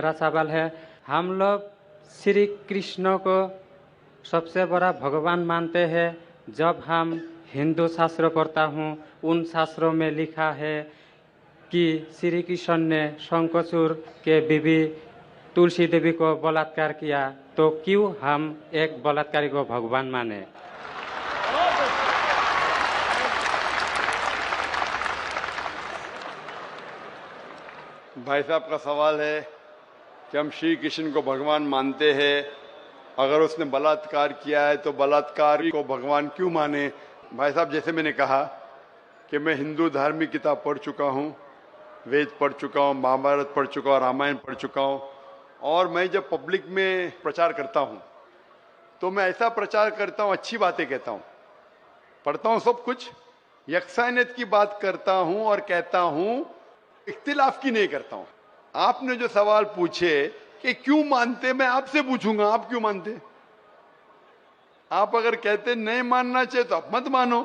मेरा सवाल है, हम लोग श्री कृष्ण को सबसे बड़ा भगवान मानते हैं। जब हम हिंदू शास्त्र पढ़ता हूँ, उन शास्त्रों में लिखा है कि श्री कृष्ण ने शंखचूड़ के बीवी तुलसी देवी को बलात्कार किया, तो क्यों हम एक बलात्कारी को भगवान माने? भाई साहब का सवाल है कि हम श्री कृष्ण को भगवान मानते हैं, अगर उसने बलात्कार किया है तो बलात्कारी को भगवान क्यों माने। भाई साहब, जैसे मैंने कहा कि मैं हिंदू धार्मिक किताब पढ़ चुका हूँ, वेद पढ़ चुका हूँ, महाभारत पढ़ चुका हूँ, रामायण पढ़ चुका हूँ, और मैं जब पब्लिक में प्रचार करता हूँ तो मैं ऐसा प्रचार करता हूँ, अच्छी बातें कहता हूँ, पढ़ता हूँ सब कुछ, यकसानियत की बात करता हूँ और कहता हूँ, इख्तिलाफ की नहीं करता हूँ। आपने जो सवाल पूछे कि क्यों मानते, मैं आपसे पूछूंगा आप क्यों मानते। आप अगर कहते नहीं मानना चाहिए तो आप मत मानो।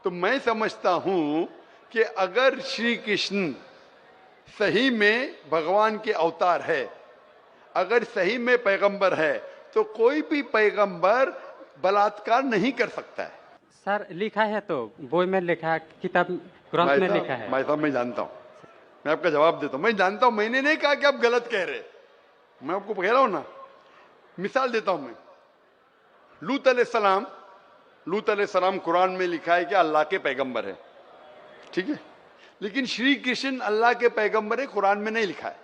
तो मैं समझता हूं कि अगर श्री कृष्ण सही में भगवान के अवतार है, अगर सही में पैगंबर है, तो कोई भी पैगंबर बलात्कार नहीं कर सकता है। सर, लिखा है तो बोई में लिखा है, किताब ग्रंथ में लिखा है। भाई साहब, मैं जानता हूं, मैं आपका जवाब देता हूं, मैं जानता हूं, मैंने नहीं कहा कि आप गलत कह रहे, मैं आपको कह रहा हूं ना। मिसाल देता हूं मैं, लूत अलैहिस्सलाम कुरान में लिखा है कि अल्लाह के पैगंबर है, ठीक है, लेकिन श्री कृष्ण अल्लाह के पैगंबर है, कुरान में नहीं लिखा है।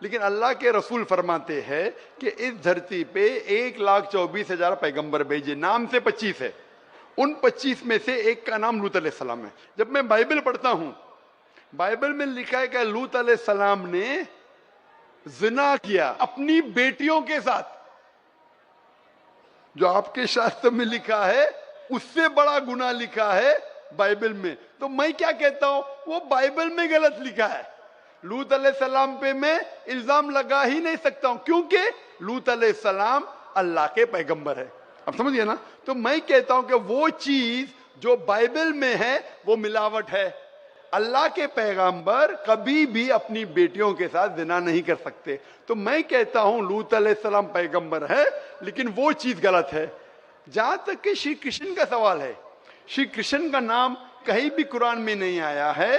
लेकिन अल्लाह के रसूल फरमाते हैं कि इस धरती पे 1,24,000 पैगंबर भेजे, नाम से 25 है, उन 25 में से एक का नाम लूत अलैहिस्सलाम है। जब मैं बाइबल पढ़ता हूं, बाइबल में लिखा है कि लूत अलैहिस्सलाम ने जिना किया अपनी बेटियों के साथ। जो आपके शास्त्र में लिखा है उससे बड़ा गुनाह लिखा है बाइबल में। तो मैं क्या कहता हूं, वो बाइबल में गलत लिखा है। लूत अलैहिस्सलाम पे मैं इल्जाम लगा ही नहीं सकता हूं, क्योंकि लूत अलैहिस्सलाम अल्लाह के पैगंबर है। अब समझिए ना। तो मैं कहता हूं कि वो चीज जो बाइबल में है वो मिलावट है। अल्लाह के पैगंबर कभी भी अपनी बेटियों के साथ जिना नहीं कर सकते। तो मैं कहता हूं लूत अलैहिस्सलाम पैगंबर है, लेकिन वो चीज गलत है। जहां तक कि श्री कृष्ण का सवाल है, श्री कृष्ण का नाम कहीं भी कुरान में नहीं आया है,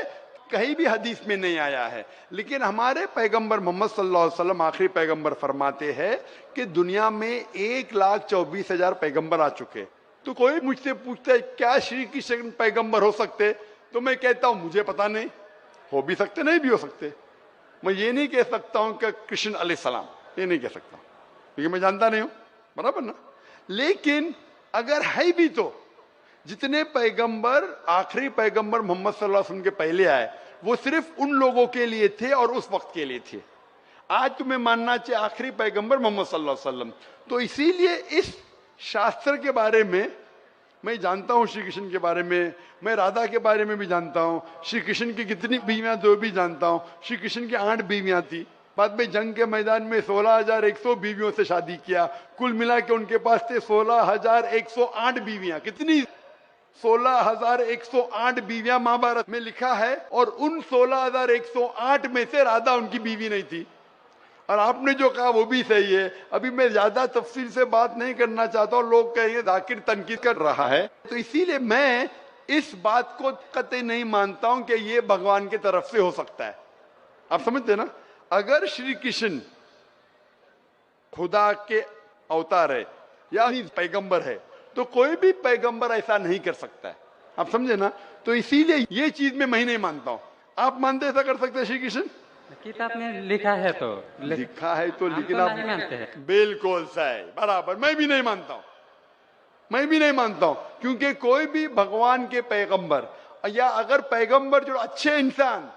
कहीं भी हदीस में नहीं आया है, लेकिन हमारे पैगंबर मोहम्मद सल्लल्लाहु अलैहि वसल्लम आखिरी पैगंबर फरमाते हैं कि दुनिया में 1,24,000 पैगंबर आ चुके। तो कोई मुझसे पूछता है क्या श्री कृष्ण पैगंबर हो सकते, तो मैं कहता हूं मुझे पता नहीं, हो भी सकते नहीं भी हो सकते। मैं ये नहीं कह सकता हूं कि कृष्ण अलैहिस्सलाम, ये नहीं कह सकता क्योंकि मैं जानता नहीं हूं, बराबर ना। लेकिन अगर है भी तो जितने पैगंबर आखिरी पैगंबर मोहम्मद सल्लल्लाहु अलैहि वसल्लम के पहले आए वो सिर्फ उन लोगों के लिए थे और उस वक्त के लिए थे। आज तुम्हें मानना चाहिए आखिरी पैगंबर मोहम्मद सल्लल्लाहु अलैहि वसल्लम। तो इसीलिए इस शास्त्र के बारे में मैं जानता हूं, श्री कृष्ण के बारे में, मैं राधा के बारे में भी जानता हूं, श्री कृष्ण की कितनी बीवियां दो भी जानता हूं। श्री कृष्ण की 8 बीवियां थी, बाद में जंग के मैदान में 16,100 बीवियों से शादी किया, कुल मिला के उनके पास थे 16,108 बीवियां। कितनी? 16,108 बीवियां महाभारत में लिखा है, और उन 16,108 में से राधा उनकी बीवी नहीं थी। और आपने जो कहा वो भी सही है। अभी मैं ज्यादा तफसील से बात नहीं करना चाहता हूं, लोग कहेंगे जाकिर तनकीद कर रहा है, तो इसीलिए मैं इस बात को कतई नहीं मानता हूं कि ये भगवान की तरफ से हो सकता है। आप समझते ना। अगर श्री कृष्ण खुदा के अवतार है या पैगंबर है, तो कोई भी पैगंबर ऐसा नहीं कर सकता है। आप समझे ना। तो इसीलिए ये चीज में मैं नहीं मानता हूं। आप मानते ऐसा कर सकते हैं श्री कृष्ण? किताब में लिखा है तो लिखा है तो, लेकिन तो आप नहीं मानते हैं। बिल्कुल सही, बराबर। मैं भी नहीं मानता हूं, मैं भी नहीं मानता हूं, क्योंकि कोई भी भगवान के पैगंबर या अगर पैगंबर जो अच्छे इंसान,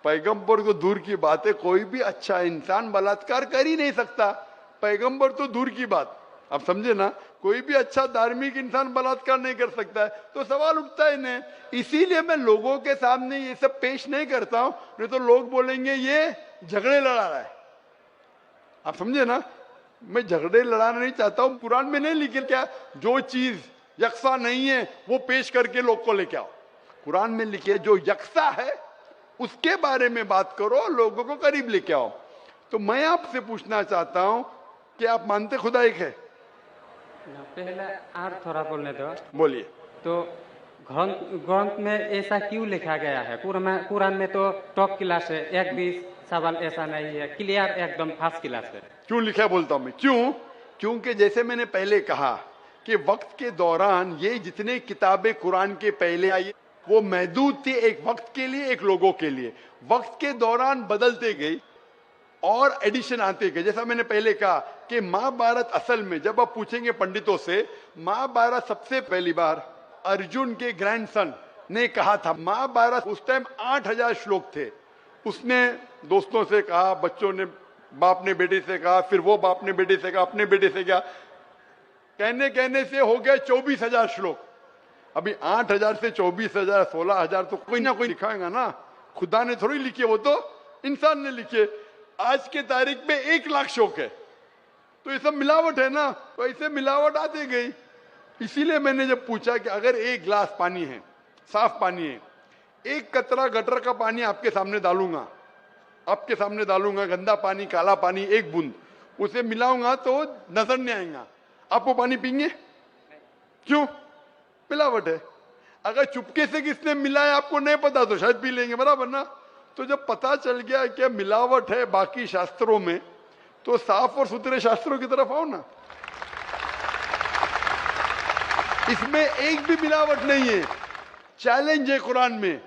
पैगंबर तो दूर की बात है, कोई भी अच्छा इंसान बलात्कार कर ही नहीं सकता। पैगंबर तो दूर की बात, आप समझे ना। कोई भी अच्छा धार्मिक इंसान बलात्कार नहीं कर सकता है, तो सवाल उठता ही नहीं। इसीलिए मैं लोगों के सामने ये सब पेश नहीं करता हूं, नहीं तो लोग बोलेंगे ये झगड़े लड़ा रहा है। आप समझे ना। मैं झगड़े लड़ाना नहीं चाहता हूं। कुरान में नहीं लिखे क्या, जो चीज यकसा नहीं है वो पेश करके लोग को लेके आओ। कुरान में लिखे जो यकसा है उसके बारे में बात करो, लोगों को करीब लेके आओ। तो मैं आपसे पूछना चाहता हूं कि आप मानते खुदा एक है? पहले और थोड़ा बोलने दो। बोलिए। तो ग्रंथ ग्रंथ में ऐसा क्यों लिखा गया है? कुरान में तो टॉप क्लास है, एक भी सवाल ऐसा नहीं है, क्लियर एकदम फर्स्ट क्लास है। क्यों लिखा बोलता हूं मैं, क्यों? क्योंकि जैसे मैंने पहले कहा कि वक्त के दौरान ये जितने किताबें कुरान के पहले आई वो महदूद थी, एक वक्त के लिए, एक लोगों के लिए। वक्त के दौरान बदलते गई और एडिशन आते गए। जैसा मैंने पहले कहा कि महाभारत असल में जब आप पूछेंगे पंडितों से, महाभारत सबसे पहली बार अर्जुन के ग्रैंडसन ने कहा था। महाभारत उस टाइम 8000 श्लोक थे। उसने दोस्तों से कहा, बच्चों ने बाप ने बेटे से कहा, फिर वो बाप ने बेटे से कहा, अपने बेटे से कहा, कहने कहने से हो गए 24,000 श्लोक। अभी 8000 से 24,000 16,000 तो कोई ना कोई लिखाएगा ना, खुदा ने थोड़ी लिखे, वो तो इंसान ने लिखे। आज के तारीख में 1 लाख श्लोक है, तो ये सब मिलावट है ना, तो ऐसे मिलावट आती गई। इसीलिए मैंने जब पूछा कि अगर 1 गिलास पानी है, साफ पानी है, 1 कतरा गटर का पानी आपके सामने डालूंगा, आपके सामने डालूंगा, गंदा पानी, काला पानी, 1 बूंद उसे मिलाऊंगा तो नजर नहीं आएगा। आप वो पानी पीएंगे? क्यों? मिलावट है। अगर चुपके से किसने मिलाया आपको नहीं पता तो शायद पी लेंगे, बराबर ना? तो जब पता चल गया कि मिलावट है बाकी शास्त्रों में, तो साफ और सुथरे शास्त्रों की तरफ आओ ना। इसमें एक भी मिलावट नहीं है। चैलेंज है कुरान में,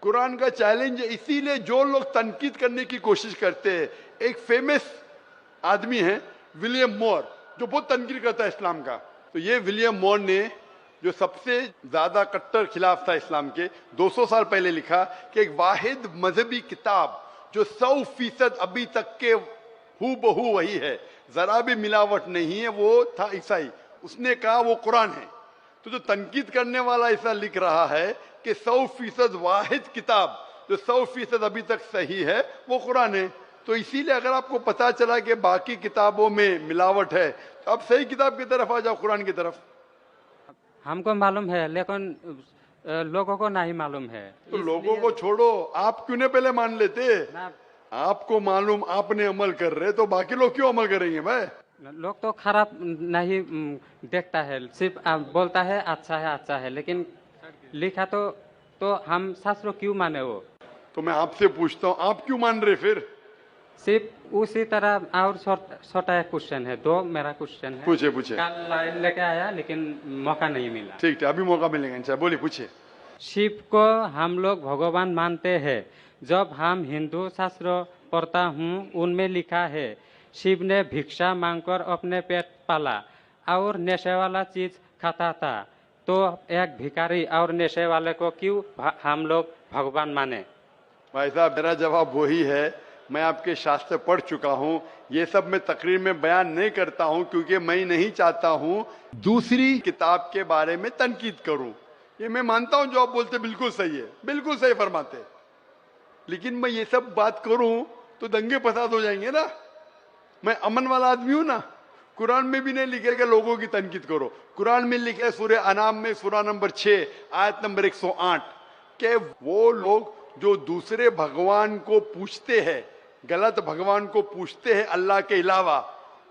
कुरान का चैलेंज है। इसीलिए जो लोग तनकीद करने की कोशिश करते हैं, एक फेमस आदमी है विलियम मोर, जो बहुत तनकीद करता है इस्लाम का। तो ये विलियम मोर ने, जो सबसे ज्यादा कट्टर खिलाफ था इस्लाम के, 200 साल पहले लिखा कि एक वाहिद मजहबी किताब जो 100% अभी तक के हूबहू वही है, जरा भी मिलावट नहीं है, वो था ईसाई। उसने कहा वो कुरान है। तो जो तनकीद करने वाला ऐसा लिख रहा है कि 100% वाहिद किताब जो 100% अभी तक सही है वो कुरान है। तो इसीलिए अगर आपको पता चला कि बाकी किताबों में मिलावट है, तो आप सही किताब की तरफ आ जाओ, कुरान की तरफ। हमको मालूम है, लेकिन लोगों को नहीं मालूम है। तो लोगों को छोड़ो, आप क्यों नहीं पहले मान लेते? आपको मालूम, आपने अमल कर रहे, तो बाकी लोग क्यों अमल करेंगे भाई? लोग तो खराब नहीं देखता है, सिर्फ बोलता है अच्छा है, लेकिन लिखा तो हम शास्त्रों क्यों माने वो? तो मैं आपसे पूछता हूँ, आप क्यों मान रहे फिर? सिर्फ उसी तरह। और छोटा एक क्वेश्चन है, 2 मेरा क्वेश्चन है। पूछे। कल लाइन लेके आया लेकिन मौका नहीं मिला। ठीक है, अभी मौका मिलेगा इंशाल्लाह। बोलिए, पूछे। शिव को हम लोग भगवान मानते हैं। जब हम हिंदू शास्त्र पढ़ता हूँ, उनमें लिखा है शिव ने भिक्षा मांगकर अपने पेट पाला और नशे वाला चीज खाता था। तो एक भिखारी और नशे वाले को क्यों हम लोग भगवान माने? भाई साहब, मेरा जवाब वही है। मैं आपके शास्त्र पढ़ चुका हूँ। ये सब मैं तकरीर में बयान नहीं करता हूँ, क्योंकि मैं नहीं चाहता हूँ दूसरी किताब के बारे में तनकीद करूँ। ये मैं मानता हूँ जो आप बोलते बिल्कुल सही है, बिल्कुल सही फरमाते, लेकिन मैं ये सब बात करूँ तो दंगे फसाद हो जाएंगे ना। मैं अमन वाला आदमी हूँ ना। कुरान में भी नहीं लिखे कि लोगों की तनकीद करो। कुरान में लिखे सूरह अनाम में सूरह नंबर 6 आयत नंबर 108 के वो लोग जो दूसरे भगवान को पूछते हैं, गलत भगवान को पूछते हैं अल्लाह के अलावा,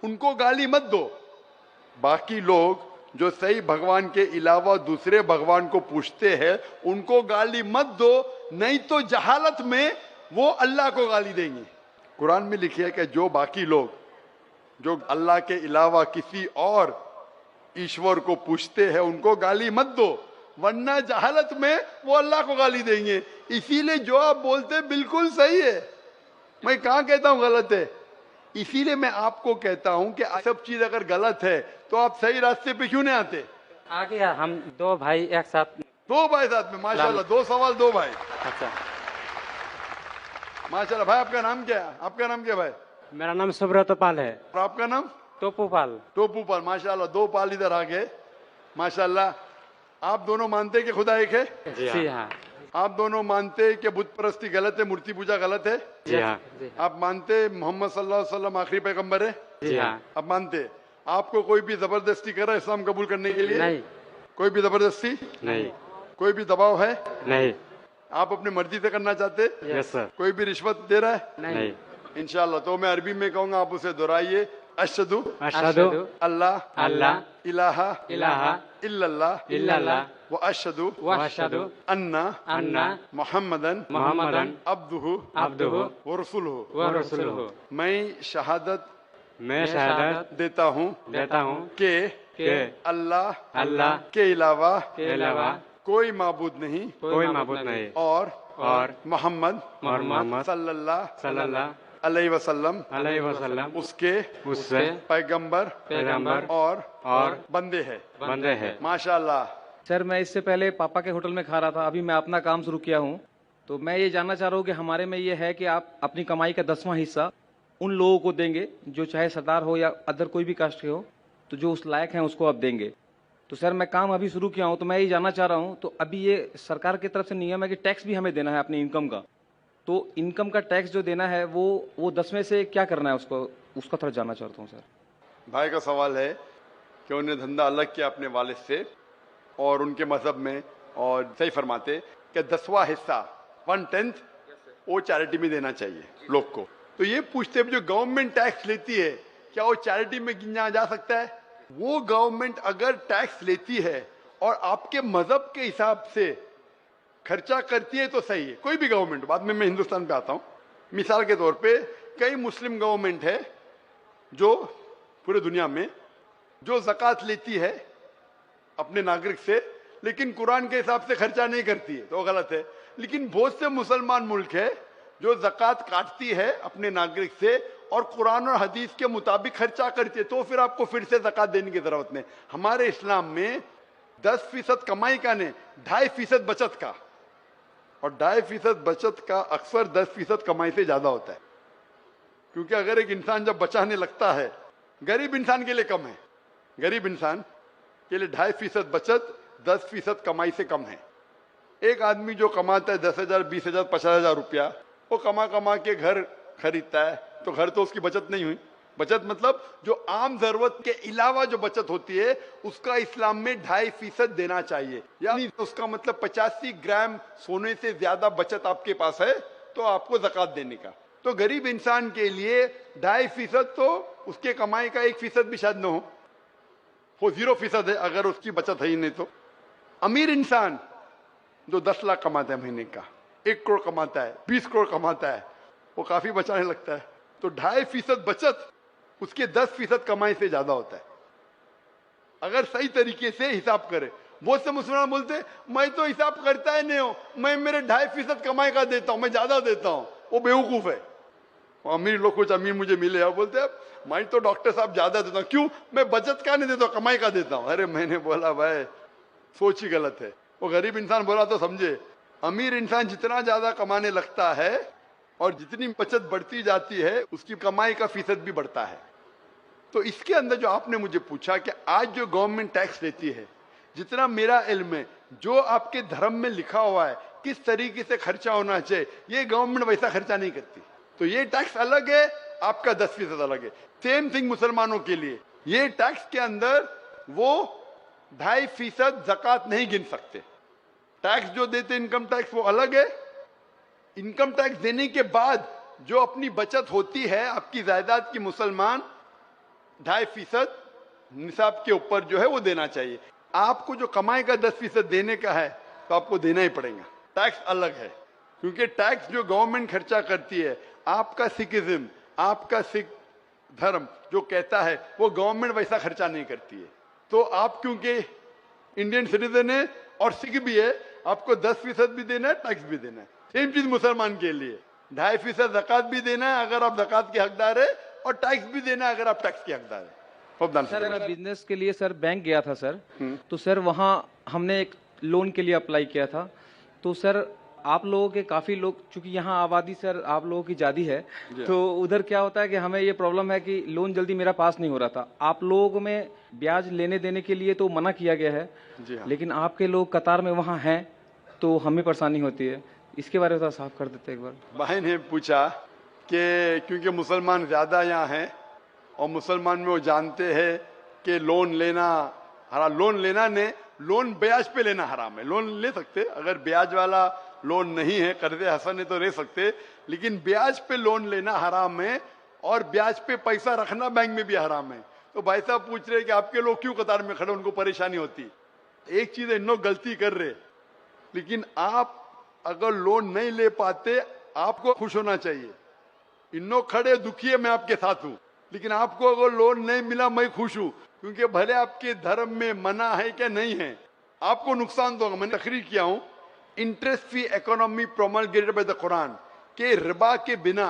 उनको गाली मत दो। बाकी लोग जो सही भगवान के अलावा दूसरे भगवान को पूछते हैं, उनको गाली मत दो, नहीं तो जहालत में वो अल्लाह को गाली देंगे। कुरान में लिखा है कि जो बाकी लोग जो अल्लाह के अलावा किसी और ईश्वर को पूछते हैं, उनको गाली मत दो, वरना जहालत में वो अल्लाह को गाली देंगे। इसीलिए जो आप बोलते बिल्कुल सही है। मैं कहाँ कहता हूँ गलत है? इसीलिए मैं आपको कहता हूँ कि सब चीज अगर गलत है तो आप सही रास्ते पे क्यों नहीं आते? आ गया, हम 2 भाई एक साथ। 2 भाई साथ में, माशाल्लाह। 2 सवाल 2 भाई। अच्छा, माशाल्लाह। भाई आपका नाम क्या है? आपका नाम क्या भाई? मेरा नाम सुब्रत पाल है। और आपका नाम? टोपू पाल। टोपू पाल, माशाल्लाह। 2 पाल इधर आ गए, माशाल्लाह। आप दोनों मानते हैं कि खुदा एक है? जी हाँ। आप दोनों मानते हैं कि बुत परस्ती गलत है, मूर्ति पूजा गलत है? जी हाँ। आप मानते हैं मोहम्मद सल्लल्लाहु अलैहि वसल्लम आखिरी पैगंबर है? जी हाँ। आप मानते हैं? आपको कोई भी जबरदस्ती कर रहा है इस्लाम कबूल करने के लिए? नहीं। कोई भी जबरदस्ती नहीं। कोई भी दबाव है? नहीं। आप अपनी मर्जी से करना चाहते? Yes sir. कोई भी रिश्वत दे रहा है? नहीं। इंशाल्लाह। तो मैं अरबी में कहूंगा, आप उसे दोहराइए। अशहदु अशहदु अल्लाह अल्लाह इलाहा इलाहा इल्लल्लाह इल्लल्लाह व अशहदु व अशहदु अन्ना अन्ना मुहम्मदन मुहम्मदन अब्दुहु अब्दुहु व रसूलुहु। व रसूलुहु। मैं शहादत मैं शहादत देता हूँ देता हूँ कि कि अल्लाह अल्लाह के अलावा के अलावा कोई माबूद नहीं कोई माबूद नहीं और मोहम्मद मोहम्मद सल्लल्लाहु सल्लल्लाहु अलैहि वसल्लम अलैहि वसल्लम उसके उससे पैगंबर पैगंबर और बंदे हैं। बंदे हैं। माशाल्लाह। सर मैं इससे पहले पापा के होटल में खा रहा था, अभी मैं अपना काम शुरू किया हूँ। तो मैं ये जानना चाह रहा हूँ कि हमारे में ये है कि आप अपनी कमाई का 10वां हिस्सा उन लोगों को देंगे जो चाहे सरदार हो या अदर कोई भी कास्ट के हो, तो जो उस लायक हैं उसको आप देंगे। तो सर मैं काम अभी शुरू किया हूँ, तो मैं ये जानना चाह रहा हूँ, तो अभी ये सरकार की तरफ से नियम है कि टैक्स भी हमें देना है अपनी इनकम का। तो इनकम का टैक्स जो देना है वो 10 में से क्या करना है उसका थोड़ा जानना चाहता हूँ सर। भाई का सवाल है कि उन्हें धंधा अलग किया अपने वालिद से और उनके मजहब में, और सही फरमाते कि 10वां हिस्सा 1/10 वो चैरिटी में देना चाहिए लोग को। तो ये पूछते हैं जो गवर्नमेंट टैक्स लेती है क्या वो चैरिटी में गिना जा सकता है? वो गवर्नमेंट अगर टैक्स लेती है और आपके मजहब के हिसाब से खर्चा करती है तो सही है, कोई भी गवर्नमेंट। बाद में मैं हिंदुस्तान पे आता हूँ। मिसाल के तौर पे कई मुस्लिम गवर्नमेंट है जो पूरे दुनिया में जो ज़कात लेती है अपने नागरिक से, लेकिन कुरान के हिसाब से खर्चा नहीं करती है, तो गलत है। लेकिन बहुत से मुसलमान मुल्क है जो ज़कात काटती है अपने नागरिक से और कुरान और हदीस के मुताबिक खर्चा करती है, तो फिर आपको फिर से ज़कात देने की जरूरत नहीं। हमारे इस्लाम में 10% कमाई का नहीं, 2.5% बचत का, और 2.5% बचत का अक्सर 10% कमाई से ज्यादा होता है। क्योंकि अगर एक इंसान जब बचाने लगता है, गरीब इंसान के लिए कम है, गरीब इंसान के लिए 2.5% बचत 10% कमाई से कम है। एक आदमी जो कमाता है 10,000, 20,000, 50,000 रुपया, वो कमा कमा के घर खरीदता है, तो घर तो उसकी बचत नहीं हुई। बचत मतलब जो आम जरूरत के अलावा जो बचत होती है उसका इस्लाम में 2.5% देना चाहिए। यानी उसका मतलब 85 ग्राम सोने से ज्यादा बचत आपके पास है तो आपको ज़कात देने का। तो गरीब इंसान के लिए 2.5% तो उसके कमाई का 1% भी शायद न हो, वो 0% है अगर उसकी बचत है ही नहीं तो। अमीर इंसान जो 10 लाख कमाता है महीने का, 1 करोड़ कमाता है, 20 करोड़ कमाता है, वो काफी बचाने लगता है। तो 2.5% बचत उसके 10% कमाई से ज्यादा होता है अगर सही तरीके से हिसाब करे। बहुत से मुसलमान बोलते मैं तो हिसाब करता ही नहीं हूं, मैं मेरे 2.5% कमाई का देता हूं, मैं ज्यादा देता हूं, वो बेवकूफ है। अमीर लोग, कुछ अमीर मुझे मिले और बोलते हैं मैं तो डॉक्टर साहब ज्यादा देता हूं। क्यों? मैं बचत का नहीं देता, कमाई का देता हूं। अरे मैंने बोला भाई सोच ही गलत है। वो गरीब इंसान बोला तो समझे। अमीर इंसान जितना ज्यादा कमाने लगता है और जितनी बचत बढ़ती जाती है उसकी कमाई का फीसद भी बढ़ता है। तो इसके अंदर जो आपने मुझे पूछा कि आज जो गवर्नमेंट टैक्स लेती है, जितना मेरा इल्म है, जो आपके धर्म में लिखा हुआ है किस तरीके से खर्चा होना चाहिए, ये गवर्नमेंट वैसा खर्चा नहीं करती। तो ये टैक्स अलग है, आपका 10% अलग है। सेम थिंग मुसलमानों के लिए, ये टैक्स के अंदर वो 2.5% ज़कात नहीं गिन सकते। टैक्स जो देते इनकम टैक्स वो अलग है। इनकम टैक्स देने के बाद जो अपनी बचत होती है आपकी जायदाद की, मुसलमान 2.5% निसाब के ऊपर जो है वो देना चाहिए। आपको जो कमाई का 10% देने का है तो आपको देना ही पड़ेगा। टैक्स अलग है, क्योंकि टैक्स जो गवर्नमेंट खर्चा करती है, आपका सिखिज्म, आपका सिख धर्म जो कहता है वो गवर्नमेंट वैसा खर्चा नहीं करती है। तो आप क्योंकि इंडियन सिटीजन है और सिख भी है, आपको 10% भी देना है, टैक्स भी देना है। सेम चीज मुसलमान के लिए 2.5% ज़कात भी देना है अगर आप ज़कात के हकदार है, और टैक्स भी देना है अगर आप टैक्स के हकदार है। सर मैं बिजनेस के लिए सर बैंक गया था सर, तो सर वहाँ हमने एक लोन के लिए अप्लाई किया था। तो सर आप लोगों के काफी लोग, चूंकि यहाँ आबादी सर आप लोगों की ज्यादा है, तो उधर क्या होता है कि हमें ये प्रॉब्लम है कि लोन जल्दी मेरा पास नहीं हो रहा था। आप लोगों में ब्याज लेने देने के लिए तो मना किया गया है, लेकिन आपके लोग कतार में वहाँ हैं तो हमें परेशानी होती है। इसके बारे में थोड़ा साफ कर देते एक बार। बहन ने पूछा कि क्योंकि मुसलमान ज्यादा यहाँ हैं और मुसलमान में वो जानते हैं कि लोन लेना हराम, लोन लेना ने लोन ब्याज पे लेना हराम है। लोन ले सकते अगर ब्याज वाला लोन नहीं है, कर्जे हसन है तो रह सकते, लेकिन ब्याज पे लोन लेना हराम है और ब्याज पे पैसा रखना बैंक में भी हराम है। तो भाई साहब पूछ रहे कि आपके लोग क्यों कतार में खड़े, उनको परेशानी होती। एक चीज है, इन लोग गलती कर रहे, लेकिन आप अगर लोन नहीं ले पाते आपको खुश होना चाहिए। इन लोग खड़े दुखी है, मैं आपके साथ हूं, लेकिन आपको अगर लोन नहीं मिला मैं खुश हूं, क्योंकि भले आपके धर्म में मना है क्या नहीं है, आपको नुकसान तो होगा। मैंने तकरीर किया हूं, interest free economy promulgated by the Quran, के रिबा के बिना,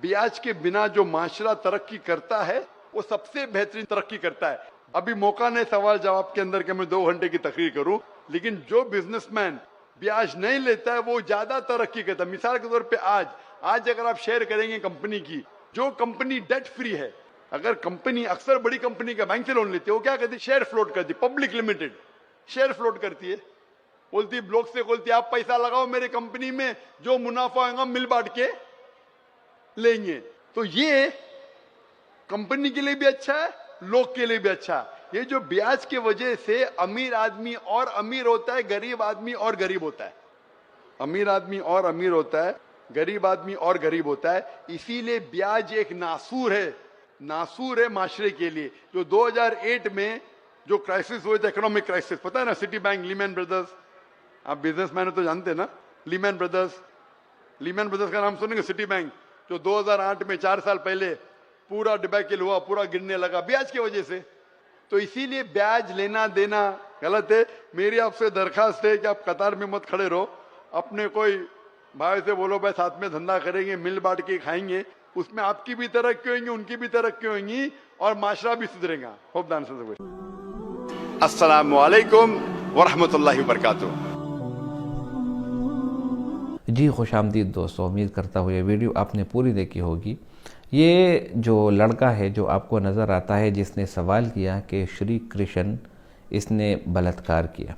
ब्याज के बिना जो माशरा तरक्की करता है वो सबसे बेहतरीन तरक्की करता है। अभी मौका नहीं सवाल जवाब के अंदर कि मैं 2 घंटे की तकरीर करूं, लेकिन जो बिजनेसमैन ब्याज नहीं लेता है वो ज्यादा तरक्की करता है। मिसाल के तौर पे आज अगर आप शेयर करेंगे कंपनी की, जो कंपनी डेट फ्री है, अगर कंपनी, अक्सर बड़ी कंपनी का बैंक से लोन लेती है, वो क्या करती है, शेयर फ्लोट करती है। पब्लिक लिमिटेड शेयर फ्लोट करती है, बोलती ब्लॉक से बोलती आप पैसा लगाओ मेरे कंपनी में, जो मुनाफा होगा मिल बांट के लेंगे। तो ये कंपनी के लिए भी अच्छा है, लोग के लिए भी अच्छा है। ये जो ब्याज के वजह से अमीर आदमी और अमीर होता है, गरीब आदमी और गरीब होता है, अमीर आदमी और अमीर होता है, गरीब आदमी और गरीब होता है। इसीलिए ब्याज एक नासूर है माशरे के लिए। जो 2008 में जो क्राइसिस हुए थे, इकोनॉमिक क्राइसिस, पता है ना, सिटी बैंक, लीमैन ब्रदर्स, आप बिजनेसमैन हो तो जानते हैं ना, लीमैन ब्रदर्स का नाम सुनेंगे। सिटी बैंक जो 2008 में 4 साल पहले पूरा डिबैकल हुआ, पूरा गिरने लगा ब्याज की वजह से। तो इसीलिए ब्याज लेना देना गलत है। मेरी आपसे दरखास्त है कि आप कतार में मत खड़े रहो, अपने कोई भाई से बोलो भाई साथ में धंधा करेंगे, मिल बांट के खाएंगे, उसमें आपकी भी तरक्की होंगी, उनकी भी तरक्की होंगी और माशरा भी सुधरेगा। Hope the answer is question. अस्सलामु अलैकुम व रहमतुल्लाहि व बरकातुहू। जी खुशामदीद दोस्तों, उम्मीद करता हूँ ये वीडियो आपने पूरी देखी होगी। ये जो लड़का है जो आपको नज़र आता है, जिसने सवाल किया कि श्री कृष्ण इसने बलात्कार किया,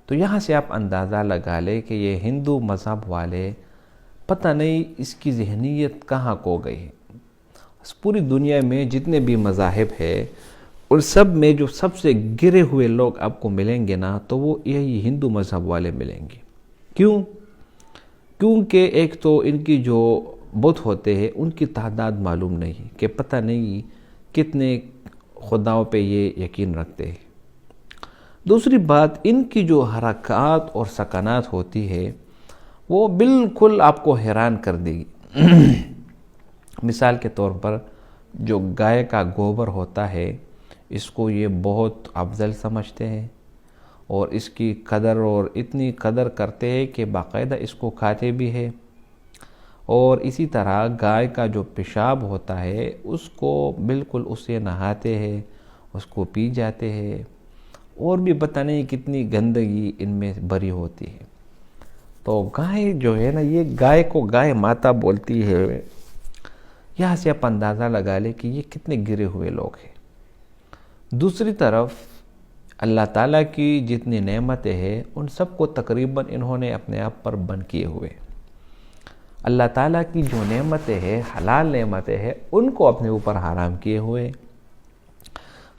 तो यहाँ से आप अंदाज़ा लगा ले कि ये हिंदू मज़हब वाले, पता नहीं इसकी जहनीत कहाँ खो गई है। पूरी दुनिया में जितने भी मज़ाहिब है उन सब में जो सबसे गिरे हुए लोग आपको मिलेंगे ना, तो वो यही हिंदू मज़हब वाले मिलेंगे। क्यों? क्योंकि एक तो इनकी जो बुत होते हैं उनकी तादाद मालूम नहीं, कि पता नहीं कितने खुदाओं पे ये यकीन रखते हैं। दूसरी बात, इनकी जो हरकत और सकनात होती है वो बिल्कुल आपको हैरान कर देगी। मिसाल के तौर पर जो गाय का गोबर होता है, इसको ये बहुत अफजल समझते हैं और इसकी कदर, और इतनी कदर करते हैं कि बाकायदा इसको खाते भी है। और इसी तरह गाय का जो पेशाब होता है उसको बिल्कुल उससे नहाते हैं, उसको पी जाते हैं, और भी पता नहीं कितनी गंदगी इनमें भरी होती है। तो गाय जो है ना, ये गाय को गाय माता बोलती है। यहाँ से आप अंदाज़ा लगा ले कि ये कितने गिरे हुए लोग हैं। दूसरी तरफ अल्लाह ताला की जितनी नेमतें हैं उन सबको तकरीबन इन्होंने अपने आप पर बंद किए हुए। अल्लाह ताला की जो नेमतें हैं, हलाल नेमतें हैं, उनको अपने ऊपर हराम किए हुए।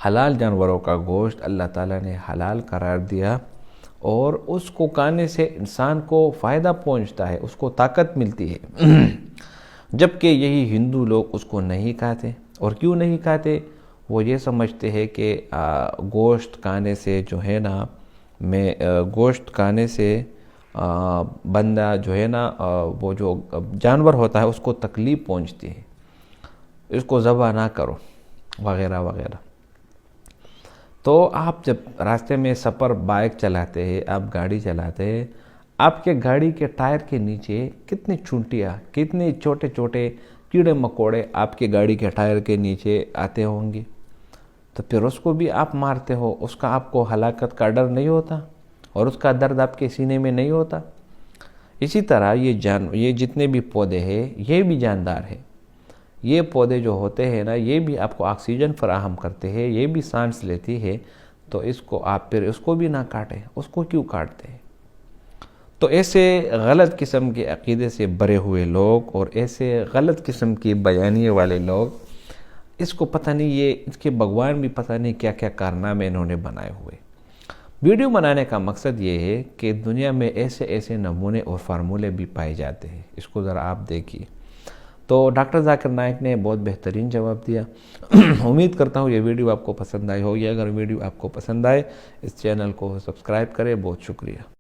हलाल जानवरों का गोश्त अल्लाह ताला ने हलाल करार दिया और उसको खाने से इंसान को फ़ायदा पहुंचता है, उसको ताकत मिलती है। जबकि यही हिंदू लोग उसको नहीं खाते। और क्यों नहीं खाते? वो ये समझते हैं कि गोश्त खाने से जो है ना, गोश्त खाने से बंदा जो है ना, वो जो जानवर होता है उसको तकलीफ़ पहुंचती है, इसको ज़बह ना करो वगैरह वगैरह। तो आप जब रास्ते में सफ़र बाइक चलाते हैं, आप गाड़ी चलाते हैं, आपके गाड़ी के टायर के नीचे कितनी चूंटियाँ, कितने छोटे छोटे कीड़े मकोड़े आपके गाड़ी के टायर के नीचे आते होंगे। तो फिर उसको भी आप मारते हो, उसका आपको हलाकत का डर नहीं होता और उसका दर्द आपके सीने में नहीं होता। इसी तरह ये जितने भी पौधे हैं ये भी जानदार है। ये पौधे जो होते हैं ना, ये भी आपको ऑक्सीजन फराहम करते हैं, ये भी सांस लेती है। तो इसको आप फिर उसको भी ना काटें, उसको क्यों काटते हैं? तो ऐसे गलत किस्म के अक़ीदे से भरे हुए लोग और ऐसे गलत किस्म की बयानिए वाले लोग, इसको पता नहीं, ये इसके भगवान भी पता नहीं क्या क्या कारनामे इन्होंने बनाए हुए। वीडियो बनाने का मकसद ये है कि दुनिया में ऐसे ऐसे नमूने और फार्मूले भी पाए जाते हैं, इसको ज़रा आप देखिए। तो डॉक्टर जाकिर नाइक ने बहुत बेहतरीन जवाब दिया। उम्मीद करता हूँ ये वीडियो आपको पसंद आई होगी। अगर वीडियो आपको पसंद आए इस चैनल को सब्सक्राइब करें। बहुत शुक्रिया।